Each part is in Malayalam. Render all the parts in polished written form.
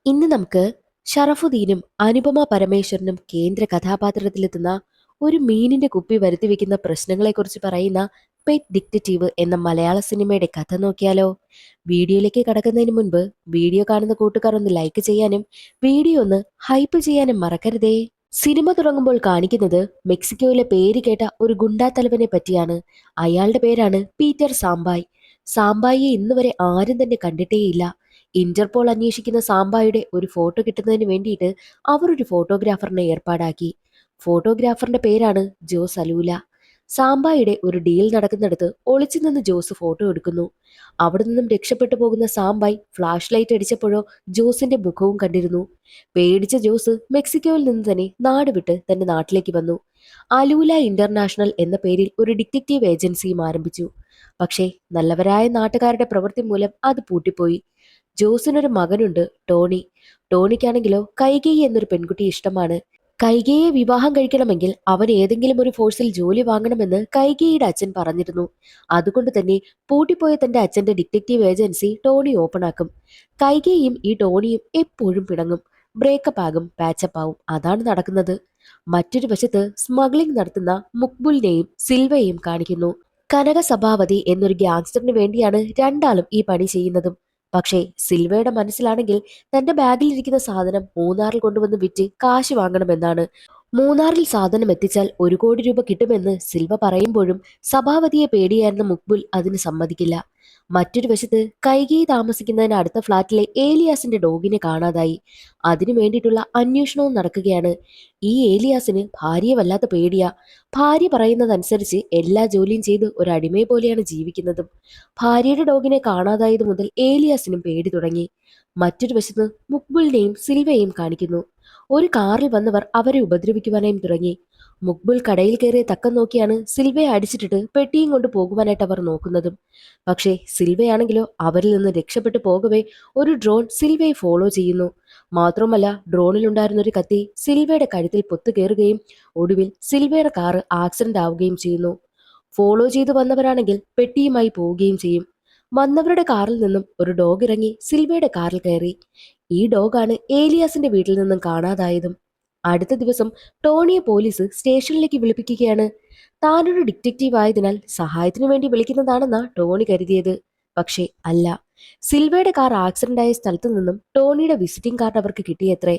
ഇന്ന് നമുക്ക് ഷറഫുദ്ദീനും അനുപമ പരമേശ്വരനും കേന്ദ്ര കഥാപാത്രത്തിലെത്തുന്ന ഒരു മീനിന്റെ കുപ്പി വരുത്തി വെക്കുന്ന പ്രശ്നങ്ങളെക്കുറിച്ച് പറയുന്ന പെറ്റ് ഡിക്റ്റേറ്റീവ് എന്ന മലയാള സിനിമയുടെ കഥ നോക്കിയാലോ? വീഡിയോയിലേക്ക് കടക്കുന്നതിന് മുൻപ് വീഡിയോ കാണുന്ന കൂട്ടുകാർ ഒന്ന് ലൈക്ക് ചെയ്യാനും വീഡിയോ ഒന്ന് ഹൈപ്പ് ചെയ്യാനും മറക്കരുതേ. സിനിമ തുടങ്ങുമ്പോൾ കാണിക്കുന്നത് മെക്സിക്കോയിലെ പേര് കേട്ട ഒരു ഗുണ്ടാ തലവനെ പറ്റിയാണ്. അയാളുടെ പേരാണ് പീറ്റർ സാമ്പായ്. സാമ്പായിയെ ഇന്ന് വരെ ആരും തന്നെ കണ്ടിട്ടേയില്ല. ഇന്റർപോൾ അന്വേഷിക്കുന്ന സാമ്പായുടെ ഒരു ഫോട്ടോ കിട്ടുന്നതിന് വേണ്ടിയിട്ട് അവർ ഒരു ഫോട്ടോഗ്രാഫറിനെ ഏർപ്പാടാക്കി. ഫോട്ടോഗ്രാഫറിന്റെ പേരാണ് ജോസ് അലൂല. സാമ്പായുടെ ഒരു ഡീൽ നടക്കുന്നിടത്ത് ഒളിച്ചു നിന്ന് ജോസ് ഫോട്ടോ എടുക്കുന്നു. അവിടെ നിന്നും രക്ഷപ്പെട്ടു പോകുന്ന സാമ്പായ് ഫ്ലാഷ് ലൈറ്റ് അടിച്ചപ്പോഴോ ജോസിന്റെ മുഖവും കണ്ടിരുന്നു. പേടിച്ച ജോസ് മെക്സിക്കോയിൽ നിന്ന് തന്നെ നാട് വിട്ട് തന്റെ നാട്ടിലേക്ക് വന്നു. അലൂല ഇന്റർനാഷണൽ എന്ന പേരിൽ ഒരു ഡിറ്റക്റ്റീവ് ഏജൻസിയും ആരംഭിച്ചു. പക്ഷേ നല്ലവരായ നാട്ടുകാരുടെ പ്രവൃത്തി മൂലം അത് പൂട്ടിപ്പോയി. ജോസിനൊരു മകനുണ്ട്, ടോണി. ടോണിക്കാണെങ്കിലോ കൈകേയി എന്നൊരു പെൺകുട്ടി ഇഷ്ടമാണ്. കൈകേയെ വിവാഹം കഴിക്കണമെങ്കിൽ അവൻ ഏതെങ്കിലും ഒരു ഫോഴ്സിൽ ജോലി വാങ്ങണമെന്ന് കൈകേയിയുടെ അച്ഛൻ പറഞ്ഞിരുന്നു. അതുകൊണ്ട് തന്നെ പൂട്ടിപ്പോയ തന്റെ അച്ഛന്റെ ഡിറ്റക്റ്റീവ് ഏജൻസി ടോണി ഓപ്പൺ ആക്കും. കൈകേയും ഈ ടോണിയും എപ്പോഴും പിണങ്ങും. ബ്രേക്കപ്പ് ആകും, പാച്ചപ്പ് ആവും. അതാണ് നടക്കുന്നത്. മറ്റൊരു വശത്ത് സ്മഗ്ലിംഗ് നടത്തുന്ന മുക്ബുലിനെയും സിൽവയെയും കാണിക്കുന്നു. കനക സഭാവതി എന്നൊരു ഗ്യാങ്സ്റ്ററിന് വേണ്ടിയാണ് രണ്ടാളും ഈ പണി ചെയ്യുന്നതും. പക്ഷേ സിൽവയുടെ മനസ്സിലാണെങ്കിൽ തന്റെ ബാഗിലിരിക്കുന്ന സാധനം മൂന്നാറിൽ കൊണ്ടുവന്ന് വിറ്റ് കാശ് വാങ്ങണമെന്നാണ്. മൂന്നാറിൽ സാധനം എത്തിച്ചാൽ 1 കോടി രൂപ കിട്ടുമെന്ന് സിൽവ പറയുമ്പോഴും സഭാവതിയെ പേടിയായിരുന്ന മുക്ബുൽ അതിന് സമ്മതിക്കില്ല. മറ്റൊരു വശത്ത് കൈകേയി താമസിക്കുന്നതിന് അടുത്ത ഫ്ളാറ്റിലെ ഏലിയാസിന്റെ ഡോഗിനെ കാണാതായി. അതിനു വേണ്ടിയിട്ടുള്ള അന്വേഷണവും നടക്കുകയാണ്. ഈ ഏലിയാസിന് ഭാര്യയെ വല്ലാത്ത പേടിയാ. ഭാര്യ പറയുന്നതനുസരിച്ച് എല്ലാ ജോലിയും ചെയ്ത് ഒരു അടിമയെ പോലെയാണ് ജീവിക്കുന്നതും. ഭാര്യയുടെ ഡോഗിനെ കാണാതായത് മുതൽ ഏലിയാസിനും പേടി തുടങ്ങി. മറ്റൊരു വശത്ത് മുക്ബുലിനെയും സിൽവയെയും കാണിക്കുന്നു. ഒരു കാറിൽ വന്നവർ അവരെ ഉപദ്രവിക്കുവാനായും തുടങ്ങി. മുക്ബുൽ കടയിൽ കയറിയ തക്കം നോക്കിയാണ് സിൽവയെ അടിച്ചിട്ടിട്ട് പെട്ടിയും കൊണ്ട് പോകുവാനായിട്ട് അവർ നോക്കുന്നതും. പക്ഷേ സിൽവയാണെങ്കിലോ അവരിൽ നിന്ന് രക്ഷപ്പെട്ടു പോകവേ ഒരു ഡ്രോൺ സിൽവയെ ഫോളോ ചെയ്യുന്നു. മാത്രമല്ല ഡ്രോണിലുണ്ടായിരുന്ന ഒരു കത്തി സിൽവയുടെ കഴുത്തിൽ പൊത്തു കയറുകയും ഒടുവിൽ സിൽവയുടെ കാറ് ആക്സിഡന്റ് ആവുകയും ചെയ്യുന്നു. ഫോളോ ചെയ്തു വന്നവരാണെങ്കിൽ പെട്ടിയുമായി പോവുകയും ചെയ്യും. വന്നവരുടെ കാറിൽ നിന്നും ഒരു ഡോഗ് ഇറങ്ങി സിൽവയുടെ കാറിൽ കയറി. ഈ ഡോഗാണ് ഏലിയാസിന്റെ വീട്ടിൽ നിന്നും കാണാതായതും. അടുത്ത ദിവസം ടോണിയെ പോലീസ് സ്റ്റേഷനിലേക്ക് വിളിപ്പിക്കുകയാണ്. താനൊരു ഡിറ്റക്റ്റീവ് ആയതിനാൽ സഹായത്തിനു വേണ്ടി വിളിക്കുന്നതാണെന്നാ ടോണി കരുതിയത്. പക്ഷേ അല്ല. സിൽവയുടെ കാർ ആക്സിഡന്റ് ആയ സ്ഥലത്തു നിന്നും ടോണിയുടെ വിസിറ്റിംഗ് കാർഡ് അവർക്ക് കിട്ടിയത്രേ.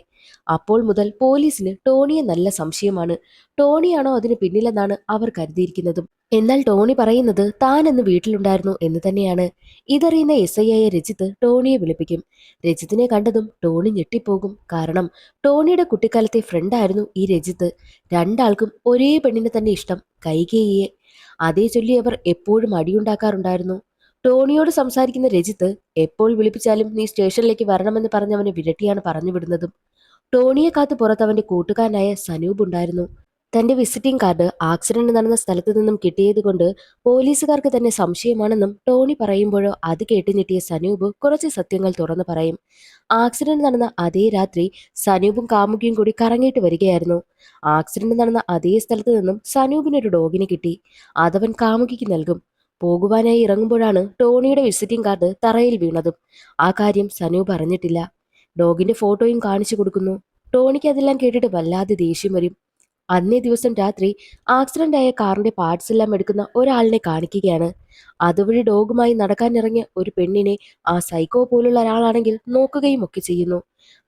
അപ്പോൾ മുതൽ പോലീസിന് ടോണിയെ നല്ല സംശയമാണ്. ടോണിയാണോ അതിന് പിന്നിലെന്നാണ് അവർ കരുതിയിരിക്കുന്നതും. എന്നാൽ ടോണി പറയുന്നത് താൻ എന്ന് വീട്ടിലുണ്ടായിരുന്നു എന്ന് തന്നെയാണ്. ഇതറിയുന്ന എസ് ഐ ആയ രജിത്ത് ടോണിയെ വിളിപ്പിക്കും. രജിത്തിനെ കണ്ടതും ടോണി ഞെട്ടിപ്പോകും. കാരണം ടോണിയുടെ കുട്ടിക്കാലത്തെ ഫ്രണ്ടായിരുന്നു ഈ രജിത്ത്. രണ്ടാൾക്കും ഒരേ പെണ്ണിനെ തന്നെ ഇഷ്ടം, കൈകേയിയെ. അതേ ചൊല്ലി അവർ എപ്പോഴും അടിയുണ്ടാക്കാറുണ്ടായിരുന്നു. ടോണിയോട് സംസാരിക്കുന്ന രജിത്ത് എപ്പോൾ വിളിപ്പിച്ചാലും നീ സ്റ്റേഷനിലേക്ക് വരണമെന്ന് പറഞ്ഞ് അവനെ വിരട്ടിയാണ് പറഞ്ഞു വിടുന്നതും. ടോണിയെ കാത്ത് പുറത്ത് അവന്റെ കൂട്ടുകാരനായ സനൂപ് ഉണ്ടായിരുന്നു. തന്റെ വിസിറ്റിംഗ് കാർഡ് ആക്സിഡന്റ് നടന്ന സ്ഥലത്തു നിന്നും കിട്ടിയതുകൊണ്ട് പോലീസുകാർക്ക് തന്നെ സംശയമാണെന്നും ടോണി പറയുമ്പോഴോ അത് കേട്ട് ഞെട്ടിയ സനൂപ് കുറച്ച് സത്യങ്ങൾ തുറന്നു പറയും. ആക്സിഡന്റ് നടന്ന അതേ രാത്രി സനൂപും കാമുകിയും കൂടി കറങ്ങിയിട്ട് വരികയായിരുന്നു. ആക്സിഡന്റ് നടന്ന അതേ സ്ഥലത്തു നിന്നും സനൂപിനൊരു ഡോഗിനെ കിട്ടി. അതവൻ കാമുകിക്ക് നൽകും. പോകുവാനായി ഇറങ്ങുമ്പോഴാണ് ടോണിയുടെ വിസിറ്റിംഗ് കാർഡ് തറയിൽ വീണതും. ആ കാര്യം സനൂപ് അറിഞ്ഞിട്ടില്ല. ഡോഗിന്റെ ഫോട്ടോയും കാണിച്ചു കൊടുക്കുന്നു. ടോണിക്ക് അതെല്ലാം കേട്ടിട്ട് വല്ലാതെ ദേഷ്യം വരും. അന്നേ ദിവസം രാത്രി ആക്സിഡന്റ് ആയ കാറിന്റെ പാർട്സ് എല്ലാം എടുക്കുന്ന ഒരാളിനെ കാണിക്കുകയാണ്. അതുവഴി ഡോഗുമായി നടക്കാനിറങ്ങിയ ഒരു പെണ്ണിനെ ആ സൈക്കോ പോലുള്ള ഒരാളാണെങ്കിൽ നോക്കുകയും ഒക്കെ ചെയ്യുന്നു.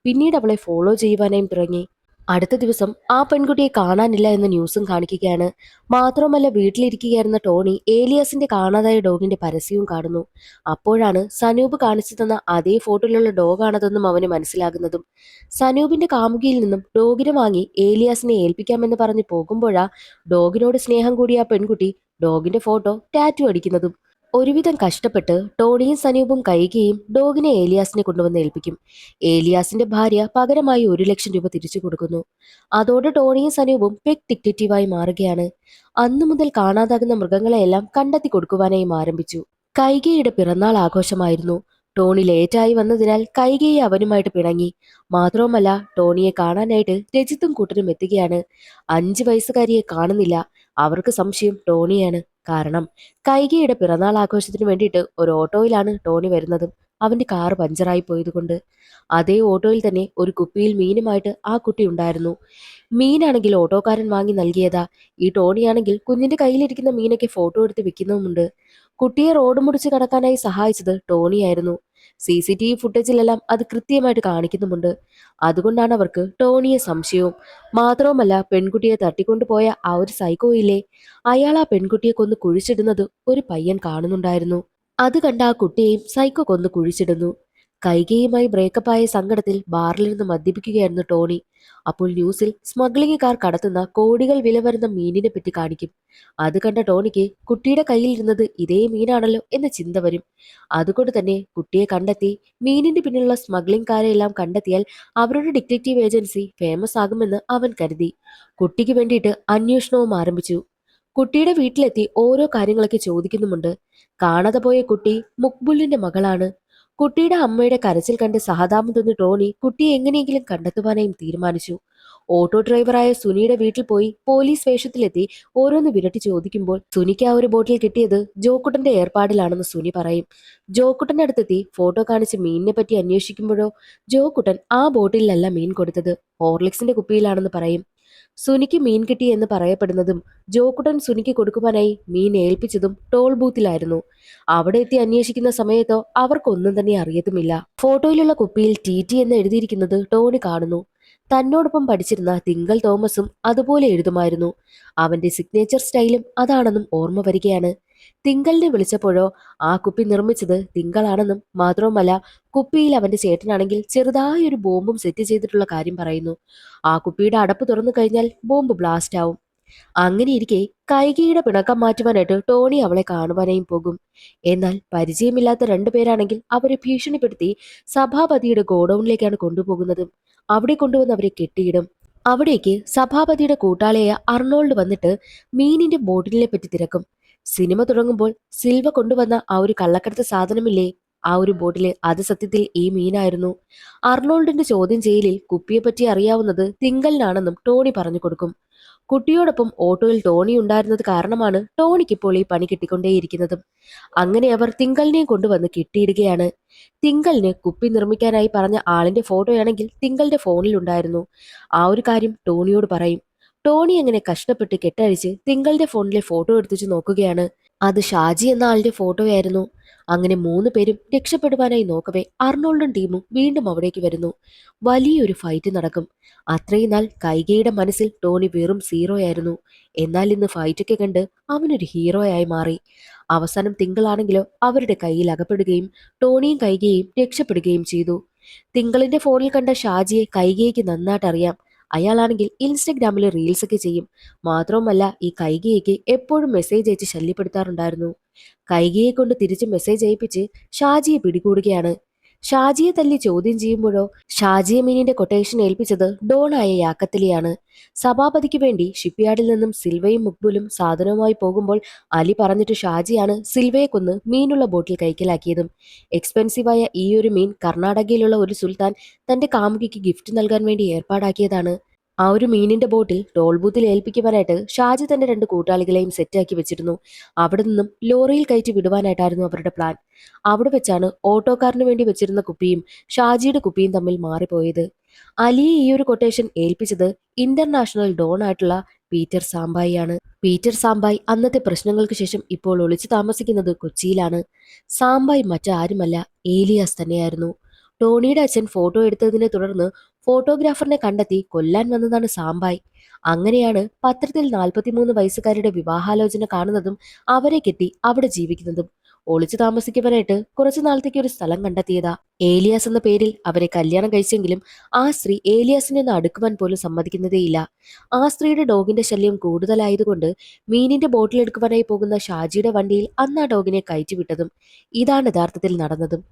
പിന്നീട് അവളെ ഫോളോ ചെയ്യുവാനായും തുടങ്ങി. അടുത്ത ദിവസം ആ പെൺകുട്ടിയെ കാണാനില്ല എന്ന ന്യൂസും കാണിക്കുകയാണ്. മാത്രമല്ല വീട്ടിലിരിക്കുകയായിരുന്ന ടോണി ഏലിയാസിന്റെ കാണാതായ ഡോഗിന്റെ പരസ്യവും കാണുന്നു. അപ്പോഴാണ് സനൂപ് കാണിച്ചു തന്ന അതേ ഫോട്ടോയിലുള്ള ഡോഗാണതെന്നും അവന് മനസ്സിലാകുന്നതും. സനൂപിന്റെ കാമുകിയിൽ നിന്നും ഡോഗിനെ വാങ്ങി ഏലിയാസിനെ ഏൽപ്പിക്കാമെന്ന് പറഞ്ഞ് പോകുമ്പോഴാ ഡോഗിനോട് സ്നേഹം കൂടിയ ആ പെൺകുട്ടി ഡോഗിന്റെ ഫോട്ടോ ടാറ്റു അടിക്കുന്നതും. ഒരുവിധം കഷ്ടപ്പെട്ട് ടോണിയും സനൂപും കൈകയും ഡോഗിനെ ഏലിയാസിനെ കൊണ്ടുവന്ന് ഏൽപ്പിക്കും. ഏലിയാസിന്റെ ഭാര്യ പകരമായി 1 ലക്ഷം രൂപ തിരിച്ചു കൊടുക്കുന്നു. അതോടെ ടോണിയും സനൂപും പെറ്റ് ഡിറ്റക്റ്റീവായി മാറുകയാണ്. അന്നു മുതൽ കാണാതാകുന്ന മൃഗങ്ങളെയെല്ലാം കണ്ടെത്തി കൊടുക്കുവാനായും ആരംഭിച്ചു. കൈകയുടെ പിറന്നാൾ ആഘോഷമായിരുന്നു. ടോണി ലേറ്റായി വന്നതിനാൽ കൈകയെ അവനുമായിട്ട് പിണങ്ങി. മാത്രവുമല്ല ടോണിയെ കാണാനായിട്ട് രജിത്തും കൂട്ടരും എത്തുകയാണ്. 5 വയസ്സുകാരിയെ കാണുന്നില്ല. അവർക്ക് സംശയം ടോണിയാണ്. കാരണം കൈകയുടെ പിറന്നാൾ ആഘോഷത്തിന് വേണ്ടിയിട്ട് ഒരു ഓട്ടോയിലാണ് ടോണി വരുന്നത്. അവന്റെ കാർ പഞ്ചറായി പോയതുകൊണ്ട്. അതേ ഓട്ടോയിൽ തന്നെ ഒരു കുപ്പിയിൽ മീനുമായിട്ട് ആ കുട്ടി ഉണ്ടായിരുന്നു. മീനാണെങ്കിൽ ഓട്ടോക്കാരൻ വാങ്ങി നൽകിയതാ. ഈ ടോണിയാണെങ്കിൽ കുഞ്ഞിന്റെ കയ്യിലിരിക്കുന്ന മീനൊക്കെ ഫോട്ടോ എടുത്ത് വെക്കുന്നുമുണ്ട്. കുട്ടിയെ റോഡ് മുറിച്ച് കടക്കാനായി സഹായിച്ചത് ടോണിയായിരുന്നു. CCTV ഫുട്ടേജിലെല്ലാം അത് കൃത്യമായിട്ട് കാണിക്കുന്നുമുണ്ട്. അതുകൊണ്ടാണ് അവർക്ക് ടോണിയെ സംശയവും. മാത്രവുമല്ല, പെൺകുട്ടിയെ തട്ടിക്കൊണ്ടുപോയ ആ ഒരു സൈക്കോ ഇല്ലേ, അയാൾ ആ പെൺകുട്ടിയെ കൊന്ന് കുഴിച്ചിടുന്നത് ഒരു പയ്യൻ കാണുന്നുണ്ടായിരുന്നു. അത് കണ്ട ആ കുട്ടിയെയും സൈക്കോ കൊന്ന് കുഴിച്ചിടുന്നു. കൈകേയുമായി ബ്രേക്കപ്പായ സങ്കടത്തിൽ ബാറിലിരുന്ന് മദ്യപിക്കുകയായിരുന്നു ടോണി. അപ്പോൾ ന്യൂസിൽ സ്മഗ്ലിംഗുകാർ കടത്തുന്ന കോടികൾ വില വരുന്ന മീനിനെ പറ്റി കാണിക്കും. അത് കണ്ട ടോണിക്ക് കുട്ടിയുടെ കയ്യിൽ ഇരുന്നത് ഇതേ മീനാണല്ലോ എന്ന ചിന്ത വരും. അതുകൊണ്ട് തന്നെ കുട്ടിയെ കണ്ടെത്തി മീനിന്റെ പിന്നിലുള്ള സ്മഗ്ലിംഗുകാരെയെല്ലാം കണ്ടെത്തിയാൽ അവരുടെ ഡിറ്റക്റ്റീവ് ഏജൻസി ഫേമസ് ആകുമെന്ന് അവൻ കരുതി. കുട്ടിക്ക് വേണ്ടിയിട്ട് അന്വേഷണവും ആരംഭിച്ചു. കുട്ടിയുടെ വീട്ടിലെത്തി ഓരോ കാര്യങ്ങളൊക്കെ ചോദിക്കുന്നുമുണ്ട്. കാണാതെ പോയ കുട്ടി മുക്ബുലിന്റെ മകളാണ്. കുട്ടിയുടെ അമ്മയുടെ കരച്ചിൽ കണ്ട് സഹതാപം തോന്നി ടോണി കുട്ടിയെ എങ്ങനെയെങ്കിലും കണ്ടെത്തുവാനായും തീരുമാനിച്ചു. ഓട്ടോ ഡ്രൈവറായ സുനിയുടെ വീട്ടിൽ പോയി പോലീസ് വേഷത്തിലെത്തി ഓരോന്ന് വിരട്ടി ചോദിക്കുമ്പോൾ സുനിക്ക് ആ ഒരു ബോട്ടിൽ കിട്ടിയത് ജോക്കുട്ടന്റെ ഏർപ്പാടിലാണെന്ന് സുനി പറയും. ജോക്കുട്ടന്റെ അടുത്തെത്തി ഫോട്ടോ കാണിച്ച് മീനിനെ പറ്റി അന്വേഷിക്കുമ്പോഴോ ജോക്കുട്ടൻ ആ ബോട്ടിലല്ല മീൻ കൊടുത്തത്, ഹോർലിക്സിന്റെ കുപ്പിയിലാണെന്ന് പറയും. സുനിക്ക് മീൻ കിട്ടി എന്ന് പറയപ്പെടുന്നതും ജോക്കുട്ടൻ സുനിക്ക് കൊടുക്കുവാനായി മീൻ ഏൽപ്പിച്ചതും ടോൾ ബൂത്തിലായിരുന്നു. അവിടെ എത്തി അന്വേഷിക്കുന്ന സമയത്തോ അവർക്കൊന്നും തന്നെ അറിയത്തുമില്ല. ഫോട്ടോയിലുള്ള കുപ്പിയിൽ TT എന്ന് എഴുതിയിരിക്കുന്നത് ടോണി കാണുന്നു. തന്നോടൊപ്പം പഠിച്ചിരുന്ന തിങ്കൾ തോമസും അതുപോലെ എഴുതുമായിരുന്നു. അവന്റെ സിഗ്നേച്ചർ സ്റ്റൈലും അതാണെന്നും ഓർമ്മ വരികയാണ്. തിങ്കളിനെ വിളിച്ചപ്പോഴോ ആ കുപ്പി നിർമ്മിച്ചത് തിങ്കളാണെന്നും മാത്രവുമല്ല, കുപ്പിയിൽ അവന്റെ ചേട്ടനാണെങ്കിൽ ചെറുതായൊരു ബോംബും സെറ്റ് ചെയ്തിട്ടുള്ള കാര്യം പറയുന്നു. ആ കുപ്പിയുടെ അടപ്പ് തുറന്നു കഴിഞ്ഞാൽ ബോംബ് ബ്ലാസ്റ്റ് ആവും. അങ്ങനെയിരിക്കെ കൈകയുടെ പിണക്കം മാറ്റുവാനായിട്ട് ടോണി അവളെ കാണുവാനായും പോകും. എന്നാൽ പരിചയമില്ലാത്ത രണ്ടുപേരാണെങ്കിൽ അവരെ ഭീഷണിപ്പെടുത്തി സഭാപതിയുടെ ഗോഡൌണിലേക്കാണ് കൊണ്ടുപോകുന്നത്. അവിടെ കൊണ്ടുവന്ന് അവരെ കെട്ടിയിടും. അവിടേക്ക് സഭാപതിയുടെ കൂട്ടാളിയായ അർണോൾഡ് വന്നിട്ട് മീനിന്റെ ബോട്ടിലിനെ പറ്റി തിരക്കും. സിനിമ തുടങ്ങുമ്പോൾ സിൽവ കൊണ്ടുവന്ന ആ ഒരു കള്ളക്കടത്ത് സാധനമില്ലേ, ആ ഒരു ബോട്ടില്, അത് സത്യത്തിൽ ഈ മീനായിരുന്നു. അർണോൾഡിന്റെ ചോദ്യം ചെയ്യലിൽ കുപ്പിയെപ്പറ്റി അറിയാവുന്നത് തിങ്കലിനാണെന്നും ടോണി പറഞ്ഞു കൊടുക്കും. കുട്ടിയോടൊപ്പം ഓട്ടോയിൽ ടോണി ഉണ്ടായിരുന്നത് കാരണമാണ് ടോണിക്ക് ഇപ്പോൾ ഈ പണി കിട്ടിക്കൊണ്ടേയിരിക്കുന്നതും. അങ്ങനെ അവർ തിങ്കളിനെയും കൊണ്ടുവന്ന് കിട്ടിയിടുകയാണ്. തിങ്കളിന് കുപ്പി നിർമ്മിക്കാനായി പറഞ്ഞ ആളിന്റെ ഫോട്ടോയാണെങ്കിൽ തിങ്കളുടെ ഫോണിൽ ഉണ്ടായിരുന്നു. ആ ഒരു കാര്യം ടോണിയോട് പറയും. ടോണി അങ്ങനെ കഷ്ടപ്പെട്ട് കെട്ടഴിച്ച് തിങ്കളുടെ ഫോണിലെ ഫോട്ടോ എടുത്തിച്ച് നോക്കുകയാണ്. അത് ഷാജി എന്ന ആളുടെ ഫോട്ടോയായിരുന്നു. അങ്ങനെ 3 പേരും രക്ഷപ്പെടുവാനായി നോക്കവേ അർണോൾഡും ടീമും വീണ്ടും അവിടേക്ക് വരുന്നു. വലിയൊരു ഫൈറ്റ് നടക്കും. അത്രയും നാൾ കൈകയുടെ മനസ്സിൽ ടോണി വെറും സീറോയായിരുന്നു. എന്നാൽ ഇന്ന് ഫൈറ്റൊക്കെ കണ്ട് അവനൊരു ഹീറോയായി മാറി. അവസാനം തിങ്കളാണെങ്കിലോ അവരുടെ കയ്യിൽ അകപ്പെടുകയും ടോണിയും കൈകയും രക്ഷപ്പെടുകയും ചെയ്തു. തിങ്കളിന്റെ ഫോണിൽ കണ്ട ഷാജിയെ കൈകയ്ക്ക് നന്നായിട്ട് അറിയാം. അയാളാണെങ്കിൽ ഇൻസ്റ്റഗ്രാമിൽ റീൽസ് ഒക്കെ ചെയ്യും. മാത്രവുമല്ല, ഈ കൈകയ്ക്ക് എപ്പോഴും മെസ്സേജ് അയച്ച് ശല്യപ്പെടുത്താറുണ്ടായിരുന്നു. കൈകയെ കൊണ്ട് തിരിച്ച് മെസ്സേജ് അയപ്പിച്ച് ഷാജിയെ പിടികൂടുകയാണ്. ഷാജിയെ തല്ലി ചോദ്യം ചെയ്യുമ്പോഴോ ഷാജിയെ മീനിന്റെ കൊട്ടേഷൻ ഏൽപ്പിച്ചത് ഡോണായ യാക്കത്തലിയാണ്. സഭാപതിക്ക് വേണ്ടി ഷിപ്പ്യാർഡിൽ നിന്നും സിൽവയും മുക്ബുലും സാധനവുമായി പോകുമ്പോൾ അലി പറഞ്ഞിട്ട് ഷാജിയാണ് സിൽവയെ കൊന്ന് മീനുള്ള ബോട്ടിൽ കൈക്കലാക്കിയതും. എക്സ്പെൻസീവായ ഈ ഒരു മീൻ കർണാടകയിലുള്ള ഒരു സുൽത്താൻ തന്റെ കാമുകിക്ക് ഗിഫ്റ്റ് നൽകാൻ വേണ്ടി ഏർപ്പാടാക്കിയതാണ്. ആ ഒരു മീനിന്റെ ബോട്ടിൽ ടോൾ ബൂത്തിൽ ഏൽപ്പിക്കുവാനായിട്ട് ഷാജി തന്റെ 2 കൂട്ടാളികളെയും സെറ്റാക്കി വെച്ചിരുന്നു. അവിടെ നിന്നും ലോറിയിൽ കയറ്റി വിടുവാനായിട്ടായിരുന്നു അവരുടെ പ്ലാൻ. അവിടെ വെച്ചാണ് ഓട്ടോക്കാരന് വേണ്ടി വെച്ചിരുന്ന കുപ്പിയും ഷാജിയുടെ കുപ്പിയും തമ്മിൽ മാറിപ്പോയത്. അലിയെ ഈ ഒരു കൊട്ടേഷൻ ഏൽപ്പിച്ചത് ഇന്റർനാഷണൽ ഡോൺ ആയിട്ടുള്ള പീറ്റർ സാമ്പായിയാണ്. പീറ്റർ സാമ്പായി അന്നത്തെ പ്രശ്നങ്ങൾക്ക് ശേഷം ഇപ്പോൾ ഒളിച്ചു താമസിക്കുന്നത് കൊച്ചിയിലാണ്. സാമ്പായി മറ്റാരുമല്ല, ഏലിയാസ് തന്നെയായിരുന്നു. ടോണിയുടെ അച്ഛൻ ഫോട്ടോ എടുത്തതിനെ തുടർന്ന് ഫോട്ടോഗ്രാഫറിനെ കണ്ടെത്തി കൊല്ലാൻ വന്നതാണ് സാമ്പായി. അങ്ങനെയാണ് പത്രത്തിൽ 43 വയസ്സുകാരുടെ വിവാഹാലോചന കാണുന്നതും അവരെ കെട്ടി അവിടെ ജീവിക്കുന്നതും. ഒളിച്ചു താമസിക്കുവാനായിട്ട് കുറച്ചു നാളത്തേക്ക് ഒരു സ്ഥലം കണ്ടെത്തിയതാ. ഏലിയാസ് എന്ന പേരിൽ അവരെ കല്യാണം കഴിച്ചെങ്കിലും ആ സ്ത്രീ ഏലിയാസിനെ ഒന്ന് അടുക്കുവാൻ പോലും സമ്മതിക്കുന്നതേയില്ല. ആ സ്ത്രീയുടെ ഡോഗിന്റെ ശല്യം കൂടുതലായതുകൊണ്ട് മീനിന്റെ ബോട്ടിൽ എടുക്കുവാനായി പോകുന്ന ഷാജിയുടെ വണ്ടിയിൽ അന്ന് ആ ഡോഗിനെ കയറ്റിവിട്ടതും ഇതാണ് യഥാർത്ഥത്തിൽ നടന്നതും.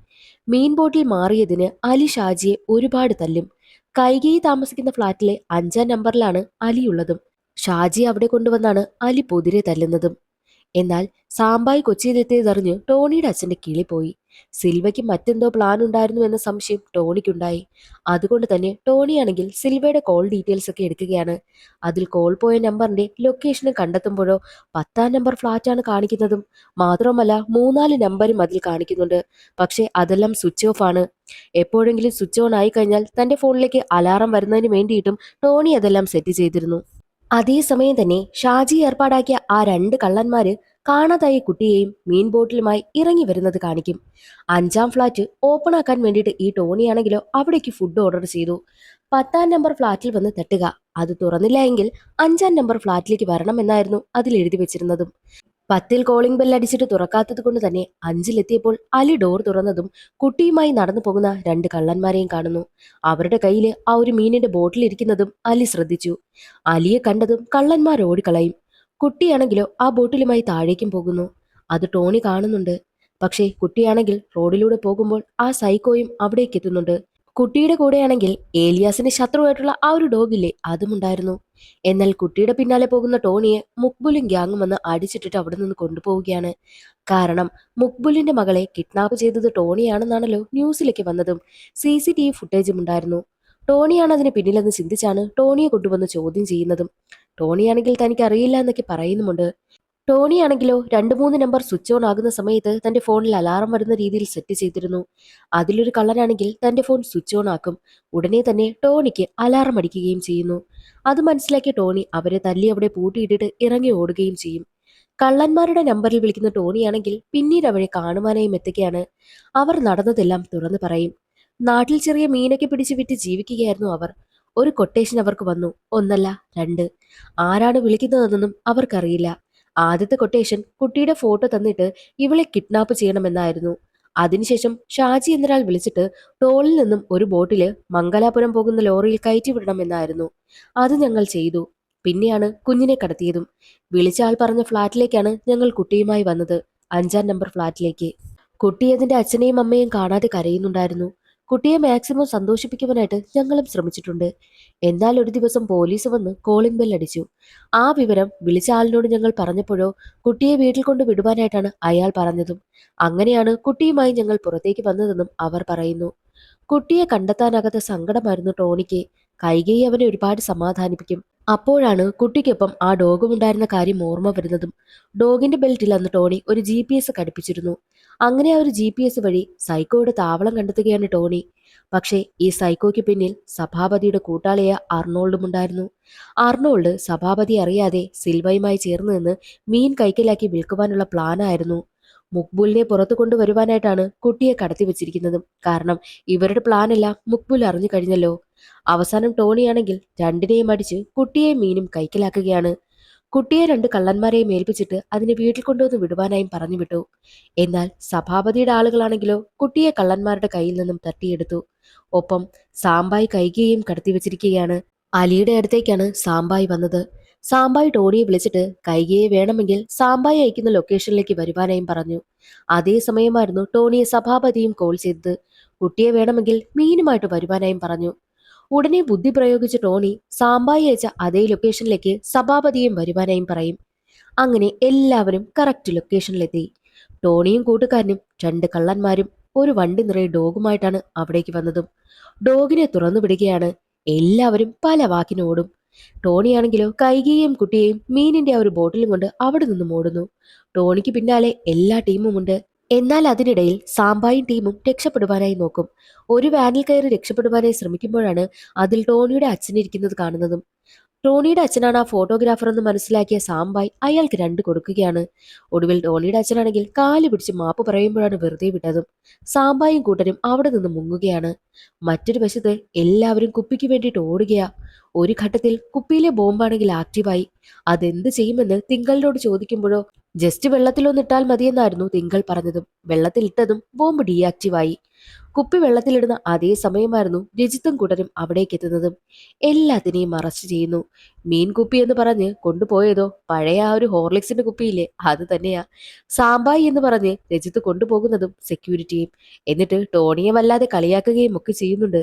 മീൻ ബോട്ടിൽ മാറിയതിന് അലി ഷാജിയെ ഒരുപാട് തല്ലും. കൈകേയി താമസിക്കുന്ന ഫ്ളാറ്റിലെ 5-ാം നമ്പറിലാണ് അലിയുള്ളതും. ഷാജിയെ അവിടെ കൊണ്ടുവന്നാണ് അലി പൊതിരെ തല്ലുന്നതും. എന്നാൽ സാമ്പായി കൊച്ചിയിലെത്തിയതറിഞ്ഞ് ടോണിയുടെ അച്ഛന്റെ കിളി പോയി. സിൽവയ്ക്ക് മറ്റെന്തോ പ്ലാൻ ഉണ്ടായിരുന്നു എന്ന സംശയം ടോണിക്കുണ്ടായി. അതുകൊണ്ട് തന്നെ ടോണിയാണെങ്കിൽ സിൽവയുടെ കോൾ ഡീറ്റെയിൽസ് ഒക്കെ എടുക്കുകയാണ്. അതിൽ കോൾ പോയ നമ്പറിന്റെ ലൊക്കേഷനും കണ്ടെത്തുമ്പോഴോ 10-ാം നമ്പർ ഫ്ലാറ്റാണ് കാണിക്കുന്നതും. മാത്രമല്ല 3-4 നമ്പരും അതിൽ കാണിക്കുന്നുണ്ട്. പക്ഷെ അതെല്ലാം സ്വിച്ച് ഓഫ് ആണ്. എപ്പോഴെങ്കിലും സ്വിച്ച് ഓൺ ആയി കഴിഞ്ഞാൽ തന്റെ ഫോണിലേക്ക് അലാറം വരുന്നതിന് വേണ്ടിയിട്ടും ടോണി അതെല്ലാം സെറ്റ് ചെയ്തിരുന്നു. അതേസമയം തന്നെ ഷാജി ഏർപ്പാടാക്കിയ ആ 2 കള്ളന്മാര് കാണാതായ കുട്ടിയെയും മീൻ ബോട്ടിലുമായി ഇറങ്ങി വരുന്നത് കാണിക്കും. 5-ാം ഫ്ലാറ്റ് ഓപ്പൺ ആക്കാൻ വേണ്ടിയിട്ട് ഈ ടോണിയാണെങ്കിലോ അവിടേക്ക് ഫുഡ് ഓർഡർ ചെയ്തു. 10-ാം നമ്പർ ഫ്ലാറ്റിൽ വന്ന് തട്ടുക, അത് തുറന്നില്ല എങ്കിൽ 5-ാം നമ്പർ ഫ്ലാറ്റിലേക്ക് വരണമെന്നായിരുന്നു അതിൽ എഴുതി വെച്ചിരുന്നതും. 10-ൽ കോളിംഗ് ബെൽ അടിച്ചിട്ട് തുറക്കാത്തത് കൊണ്ട് തന്നെ 5-ലെത്തിയപ്പോൾ അലി ഡോർ തുറന്നതും കുട്ടിയുമായി നടന്നു പോകുന്ന 2 കള്ളന്മാരെയും കാണുന്നു. അവരുടെ കയ്യിൽ ആ ഒരു മീനിന്റെ ബോട്ടിൽ ഇരിക്കുന്നതും അലി ശ്രദ്ധിച്ചു. അലിയെ കണ്ടതും കള്ളന്മാർ ഓടിക്കളയും. കുട്ടിയാണെങ്കിലോ ആ ബോട്ടിലുമായി താഴേക്കും പോകുന്നു. അത് ടോണി കാണുന്നുണ്ട്. പക്ഷേ കുട്ടിയാണെങ്കിൽ റോഡിലൂടെ പോകുമ്പോൾ ആ സൈക്കോയും അവിടേക്ക് എത്തുന്നുണ്ട്. കുട്ടിയുടെ കൂടെയാണെങ്കിൽ ഏലിയാസിന് ശത്രുവായിട്ടുള്ള ആ ഒരു ഡോഗില്ലേ, അതുമുണ്ടായിരുന്നു. എന്നാൽ കുട്ടിയുടെ പിന്നാലെ പോകുന്ന ടോണിയെ മുക്ബുലും ഗ്യാങ്ങും വന്ന് അടിച്ചിട്ടിട്ട് അവിടെ നിന്ന് കൊണ്ടുപോവുകയാണ്. കാരണം മുക്ബുലിന്റെ മകളെ കിഡ്നാപ്പ് ചെയ്തത് ടോണിയാണെന്നാണല്ലോ ന്യൂസിലേക്ക് വന്നതും CCTV ഫുട്ടേജും ഉണ്ടായിരുന്നു. ടോണിയാണ് അതിന് പിന്നിലെന്ന് ചിന്തിച്ചാണ് ടോണിയെ കൊണ്ടുവന്ന് ചോദ്യം ചെയ്യുന്നതും. ടോണിയാണെങ്കിൽ തനിക്ക് അറിയില്ല എന്നൊക്കെ പറയുന്നുമുണ്ട്. ടോണിയാണെങ്കിലോ 2-3 നമ്പർ സ്വിച്ച് ഓൺ ആകുന്ന സമയത്ത് തന്റെ ഫോണിൽ അലാറം വരുന്ന രീതിയിൽ സെറ്റ് ചെയ്തിരുന്നു. അതിലൊരു കള്ളനാണെങ്കിൽ തന്റെ ഫോൺ സ്വിച്ച് ഓൺ ആക്കും. ഉടനെ തന്നെ ടോണിക്ക് അലാറം അടിക്കുകയും ചെയ്യുന്നു. അത് മനസ്സിലാക്കിയ ടോണി അവരെ തല്ലി അവിടെ പൂട്ടിയിട്ടിട്ട് ഇറങ്ങി ഓടുകയും ചെയ്യും. കള്ളന്മാരുടെ നമ്പറിൽ വിളിക്കുന്ന ടോണിയാണെങ്കിൽ പിന്നീട് അവരെ കാണുവാനായും എത്തുകയാണ്. അവർ നടന്നതെല്ലാം തുറന്നു പറയും. നാട്ടിൽ ചെറിയ മീനൊക്കെ പിടിച്ച് വിറ്റ് ജീവിക്കുകയായിരുന്നു അവർ. ഒരു കൊട്ടേഷൻ അവർക്ക് വന്നു. ഒന്നല്ല 2. ആരാണ് വിളിക്കുന്നതെന്നൊന്നും അവർക്കറിയില്ല. ആദ്യത്തെ കൊട്ടേഷൻ കുട്ടിയുടെ ഫോട്ടോ തന്നിട്ട് ഇവളെ കിഡ്നാപ്പ് ചെയ്യണമെന്നായിരുന്നു. അതിനുശേഷം ഷാജി എന്നൊരാൾ വിളിച്ചിട്ട് ടോളിൽ നിന്നും ഒരു ബോട്ടില് മംഗലാപുരം പോകുന്ന ലോറിയിൽ കയറ്റി വിടണമെന്നായിരുന്നു. അത് ഞങ്ങൾ ചെയ്തു. പിന്നെയാണ് കുഞ്ഞിനെ കടത്തിയതും. വിളിച്ച ആൾ പറഞ്ഞ ഫ്ലാറ്റിലേക്കാണ് ഞങ്ങൾ കുട്ടിയുമായി വന്നത്, 5-ാം നമ്പർ ഫ്ലാറ്റിലേക്ക്. കുട്ടി അതിന്റെ അച്ഛനെയും അമ്മയും കാണാതെ കരയുന്നുണ്ടായിരുന്നു. കുട്ടിയെ മാക്സിമം സന്തോഷിപ്പിക്കുവാനായിട്ട് ഞങ്ങളും ശ്രമിച്ചിട്ടുണ്ട്. എന്നാൽ ഒരു ദിവസം പോലീസ് വന്ന് കോളിംഗ് ബെൽ അടിച്ചു. ആ വിവരം വിളിച്ച ആളിനോട് ഞങ്ങൾ പറഞ്ഞപ്പോഴോ കുട്ടിയെ വീട്ടിൽ കൊണ്ട് വിടുവാനായിട്ടാണ് അയാൾ പറഞ്ഞതും. അങ്ങനെയാണ് കുട്ടിയുമായി ഞങ്ങൾ പുറത്തേക്ക് വന്നതെന്നും അവർ പറയുന്നു. കുട്ടിയെ കണ്ടെത്താനാകാത്ത സങ്കടമായിരുന്നു ടോണിക്ക്. കൈകൈ അവനെ ഒരുപാട് സമാധാനിപ്പിക്കും. അപ്പോഴാണ് കുട്ടിക്കൊപ്പം ആ ഡോഗും ഉണ്ടായിരുന്ന കാര്യം ഓർമ്മ വരുന്നതും. ഡോഗിന്റെ ബെൽറ്റിൽ അന്ന് ടോണി ഒരു GPS ഘടിപ്പിച്ചിരുന്നു. അങ്ങനെ ആ ഒരു GPS വഴി സൈക്കോയുടെ താവളം കണ്ടെത്തുകയാണ് ടോണി. പക്ഷേ ഈ സൈക്കോയ്ക്ക് പിന്നിൽ സഭാപതിയുടെ കൂട്ടാളിയായ അർണോൾഡും ഉണ്ടായിരുന്നു. അർണോൾഡ് സഭാപതി അറിയാതെ സിൽവയുമായി ചേർന്ന് നിന്ന് മീൻ കൈക്കലാക്കി വിൽക്കുവാനുള്ള പ്ലാനായിരുന്നു. മുക്ബുലിനെ പുറത്തു കൊണ്ടുവരുവാനായിട്ടാണ് കുട്ടിയെ കടത്തി വെച്ചിരിക്കുന്നതും. കാരണം ഇവരുടെ പ്ലാനെല്ലാം മുക്ബുൽ അറിഞ്ഞു കഴിഞ്ഞല്ലോ. അവസാനം ടോണിയാണെങ്കിൽ 2-നെയും അടിച്ച് കുട്ടിയെയും മീനും കൈക്കലാക്കുകയാണ്. കുട്ടിയെ 2 കള്ളന്മാരെയും ഏൽപ്പിച്ചിട്ട് അതിനെ വീട്ടിൽ കൊണ്ടുവന്ന് വിടുവാനായും പറഞ്ഞു വിട്ടു. എന്നാൽ സഭാപതിയുടെ ആളുകളാണെങ്കിലോ കുട്ടിയെ കള്ളന്മാരുടെ കയ്യിൽ നിന്നും തട്ടിയെടുത്തു. ഒപ്പം സാമ്പായി കൈകേയും കടത്തി വെച്ചിരിക്കുകയാണ്. അലിയുടെ അടുത്തേക്കാണ് സാമ്പായി വന്നത്. സാമ്പായി ടോണിയെ വിളിച്ചിട്ട് കൈകയെ വേണമെങ്കിൽ സാമ്പായി അയക്കുന്ന ലൊക്കേഷനിലേക്ക് വരുവാനായും പറഞ്ഞു. അതേ സമയമായിരുന്നു ടോണിയെ സഭാപതിയും കോൾ ചെയ്തത്. കുട്ടിയെ വേണമെങ്കിൽ മീനുമായിട്ട് വരുവാനായും പറഞ്ഞു. ഉടനെ ബുദ്ധി പ്രയോഗിച്ച ടോണി സാമ്പായി അയച്ച അതേ ലൊക്കേഷനിലേക്ക് സഭാപതിയും വരുവാനായും പറയും. അങ്ങനെ എല്ലാവരും കറക്റ്റ് ലൊക്കേഷനിലെത്തി. ടോണിയും കൂട്ടുകാരനും 2 കള്ളന്മാരും ഒരു വണ്ടി നിറയെ ഡോഗുമായിട്ടാണ് അവിടേക്ക് വന്നതും. ഡോഗിനെ തുറന്നു വിടുകയാണ്. എല്ലാവരും പല വാക്കിനോടും. ടോണിയാണെങ്കിലോ കൈകയെയും കുട്ടിയെയും മീനിന്റെ ആ ഒരു ബോട്ടിലും കൊണ്ട് അവിടെ നിന്നും ഓടുന്നു. ടോണിക്ക് പിന്നാലെ എല്ലാ ടീമുമുണ്ട്. എന്നാൽ അതിനിടയിൽ സാമ്പായും ടീമും രക്ഷപ്പെടുവാനായി നോക്കും. ഒരു വാനിൽ കയറി രക്ഷപ്പെടുവാനായി ശ്രമിക്കുമ്പോഴാണ് അതിൽ ടോണിയുടെ അച്ഛനിരിക്കുന്നത് കാണുന്നതും. ടോണിയുടെ അച്ഛനാണ് ആ ഫോട്ടോഗ്രാഫർ എന്ന് മനസ്സിലാക്കിയ സാമ്പായി അയാൾക്ക് 2 കൊടുക്കുകയാണ്. ഒടുവിൽ ടോണിയുടെ അച്ഛനാണെങ്കിൽ കാല് പിടിച്ച് മാപ്പ് പറയുമ്പോഴാണ് വെറുതെ വിട്ടതും. സാമ്പായും കൂട്ടരും അവിടെ നിന്ന് മുങ്ങുകയാണ്. മറ്റൊരു വശത്ത് എല്ലാവരും കുപ്പിക്ക് വേണ്ടിയിട്ട് ഓടുകയാ. ഒരു ഘട്ടത്തിൽ കുപ്പിയിലെ ബോംബാണെങ്കിൽ ആക്റ്റീവായി. അതെന്ത് ചെയ്യുമെന്ന് തിങ്കളിനോട് ചോദിക്കുമ്പോഴോ ജസ്റ്റ് വെള്ളത്തിലൊന്നിട്ടാൽ മതിയെന്നായിരുന്നു തിങ്കൾ പറഞ്ഞതും. വെള്ളത്തിലിട്ടതും ബോംബ് ഡീആക്റ്റീവായി. കുപ്പി വെള്ളത്തിലിടുന്ന അതേ സമയമായിരുന്നു രജിത്തും കൂട്ടരും അവിടേക്ക് എത്തുന്നതും. എല്ലാത്തിനെയും അറസ്റ്റ് ചെയ്യുന്നു. മീൻ കുപ്പി എന്ന് പറഞ്ഞ് കൊണ്ടുപോയതോ പഴയ ആ ഒരു ഹോർലിക്സിന്റെ കുപ്പിയില്ലേ, അത് തന്നെയാ. സാമ്പായി എന്ന് പറഞ്ഞ് രജിത്ത് കൊണ്ടുപോകുന്നതും സെക്യൂരിറ്റിയും. എന്നിട്ട് ടോണിയെ വല്ലാതെ കളിയാക്കുകയും ഒക്കെ ചെയ്യുന്നുണ്ട്.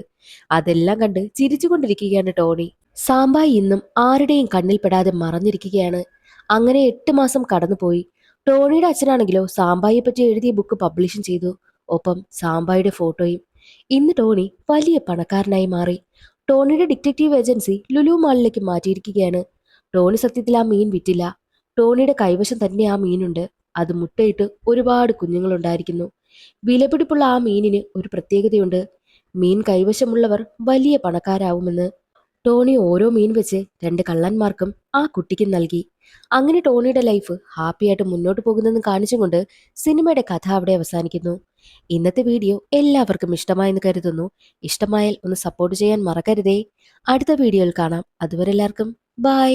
അതെല്ലാം കണ്ട് ചിരിച്ചുകൊണ്ടിരിക്കുകയാണ് ടോണി. സാമ്പായി ഇന്നും ആരുടെയും കണ്ണിൽപ്പെടാതെ മറഞ്ഞിരിക്കുകയാണ്. അങ്ങനെ 8 മാസം കടന്നുപോയി. ടോണിയുടെ അച്ഛനാണെങ്കിലോ സാമ്പായിയെ പറ്റി എഴുതിയ ബുക്ക് പബ്ലിഷും ചെയ്തു. ഒപ്പം സാമ്പായിയുടെ ഫോട്ടോയും. ഇന്ന് ടോണി വലിയ പണക്കാരനായി മാറി. ടോണിയുടെ ഡിറ്റക്റ്റീവ് ഏജൻസി ലുലു മാളിലേക്ക് മാറ്റിയിരിക്കുകയാണ്. ടോണി സത്യത്തിൽ ആ മീൻ വിറ്റില്ല. ടോണിയുടെ കൈവശം തന്നെ ആ മീനുണ്ട്. അത് മുട്ടയിട്ട് ഒരുപാട് കുഞ്ഞുങ്ങളുണ്ടായിരിക്കുന്നു. വിലപിടിപ്പുള്ള ആ മീനിന് ഒരു പ്രത്യേകതയുണ്ട്. മീൻ കൈവശമുള്ളവർ വലിയ പണക്കാരാവുമെന്ന്. ടോണി ഓരോ മീൻ വെച്ച് 2 കള്ളന്മാർക്കും ആ കുട്ടിക്കും നൽകി. അങ്ങനെ ടോണിയുടെ ലൈഫ് ഹാപ്പിയായിട്ട് മുന്നോട്ട് പോകുന്നെന്ന് കാണിച്ചുകൊണ്ട് സിനിമയുടെ കഥ അവിടെ അവസാനിക്കുന്നു. ഇന്നത്തെ വീഡിയോ എല്ലാവർക്കും ഇഷ്ടമായെന്ന് കരുതുന്നു. ഇഷ്ടമായാൽ ഒന്ന് സപ്പോർട്ട് ചെയ്യാൻ മറക്കരുതേ. അടുത്ത വീഡിയോയിൽ കാണാം. അതുവരെ എല്ലാവർക്കും ബൈ.